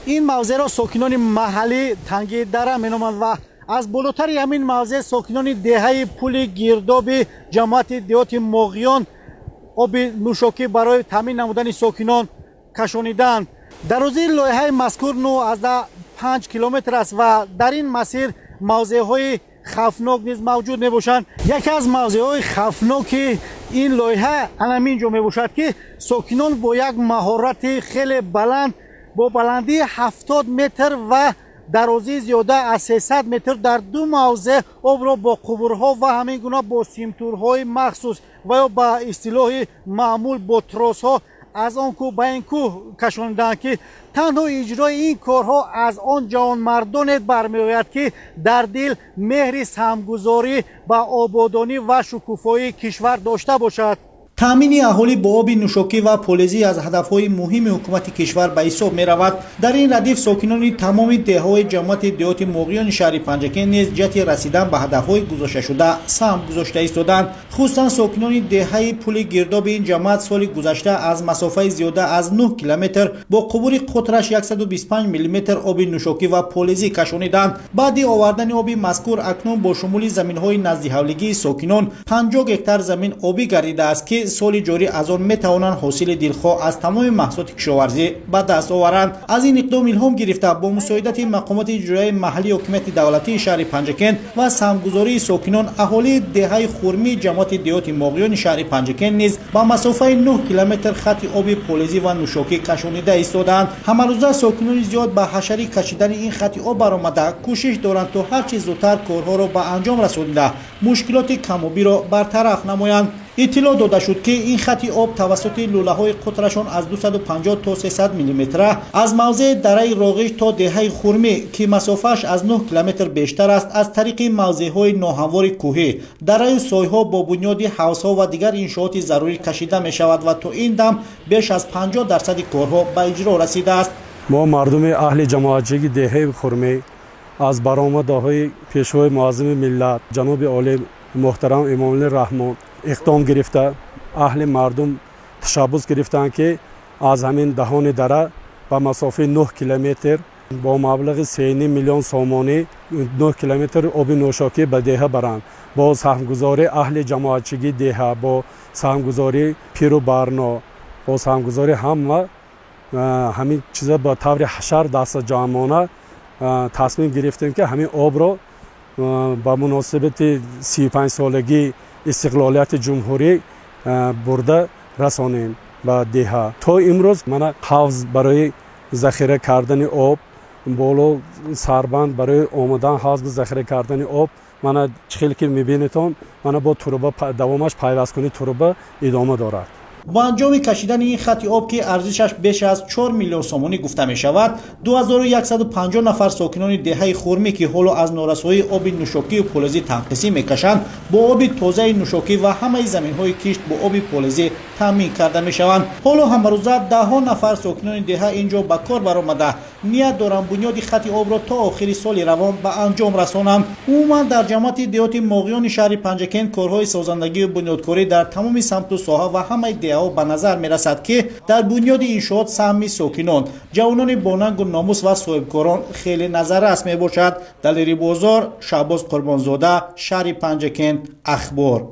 این موضع را ساکنان محلی تنگی دره مینامند و از بالاتر همین موضع ساکنان دهه پل گرداب جماعت دیهات مغیان آب نوشاکی برای تامین نمودن ساکنان کشانیدند. در روزی لایحه مذکور نو از 5 کیلومتر است و در این مسیر موضع های خوفناک نیز موجود میباشند. یکی از موضع های خوفناک این لایحه همین جا میباشد که ساکنان با یک مهارت خیلی بلند با بلندی 70 متر و درازی زیاده از 300 متر در دو موضع آب را با قبورها و همین گونه با سیمتورهای مخصوص و یا با اصطلاح معمول با تراسها از آن کو به این کو کشاندند که تنها اجرای این کارها از آن جوانمردان برمیآید که در دل مهر سهمگذاری به آبادانی و شکوفایی کشور داشته باشد. تامین اهالی با آب نوشاکی و پلیزی از هدفهای مهم حکومت کشور به حساب می رود. در این ردیف ساکنان تمام دههای جماعت دیهات مغیان شهر پنجکن نیز جهت رسیدن به هدفهای گذاشته شده سهم گذاشته ایستادند. خصوصا ساکنان دهه پل گرداب این جماعت سال گذشته از مسافه زیاده از 9 کیلومتر با قبور قطرش 125 میلیمتر آب نوشاکی و پلیزی کشانیدند. بعد آوردن آب مذکور اکنون با شمول زمین‌های نزد حولگی ساکنان 50 هکتار زمین آبی گردیده است که سال جاری از آن میتوانند حاصل دلخواه از تمام محصولات کشاورزی به دست آورند. از این اقدام الهام گرفته با مساعدت مقامات اجرایی محلی حکومت دولتی شهر پنجکن و سهمگذاری ساکنان اهالی دهه خرمی جماعت دیهات مغیان شهر پنجکن نیز با مسافه 9 کیلومتر خط آب پلیزی و نوشاکی کشانیده ایستادند. همروزه ساکنان زیاد به حشری کشیدن این خط آب برآمده کوشش دارند تا هر چه زودتر کارها را به انجام رسانیده مشکلات کم‌وبی را برطرف نمایند. اطلاع داده شد که این خط آب توسط لوله‌های قطرشان از 250 تا 300 میلیمتر از موضع دره راغش تا دهه خرمی که مسافه‌اش از 9 کیلومتر بیشتر است از طریق موضع‌های ناهموار کوهی، دره سایه‌ها با بنیاد حوض‌ها و دیگر انشاءات ضروری کشیده می‌شود و تا این دم بیش از 50% کارها به اجرا رسیده است. ما مردم اهل جماعتچگی دهه خرمی از برآمدهای پیشوای معظم ملت جناب عالی محترم امام رحمان اقدام گرفته اهل مردم تشبث گرفتند که از همین دهان دره به مسافه 9 کیلومتر با مبلغ 3.5 میلیون سامانی 9 کیلومتر آب نوشاکی به دهه برند. با سهمگذاری اهل جماعتچگی دهه با سهمگذاری پیر و برنا با سهمگذاری همین چیزا با طور حشر دست جمعانه تصمیم گرفتیم که همین آب را با مناسبت 35 سالگی استقلالیت جمهوری برده رسانیم به دهه. تا امروز من حوض برای ذخیره کردن آب بالا سربند برای آمدن حوض به ذخیره کردن آب من چخیلی که میبینیتون من با تروبه دوامش پیوست کنی تروبه ادامه دارد. با انجام کشیدن این خط آب که ارزشش بیش از 4 میلیون سامانی گفته می شود 2150 نفر ساکنان دهه خرمی که حالا از نارسایی آب نوشاکی و پلیزی تنقیسی میکشند با آب تازه نوشاکی و همه زمین های کشت با آب پلیزی تامین کرده می شوند. حالا همروزه ده ها نفر ساکنان دهه اینجا به کار برآمده نیت دارند بنیاد خط آب را تا آخر سال روان به انجام رسانند. عموما در جماعت دیهات مغیان شهر پنجکن کارهای سازندگی و بنیادکاری در تمام سمت و ساحه و همه دهه به نظر می رسد که در بنیاد انشاءات سهمی ساکنان جوانان باننگ و ناموس و صاحبکاران خیلی نظر است می باشد. دلیری بازار، شعباز قربانزاده، شهر پنجکن، اخبار.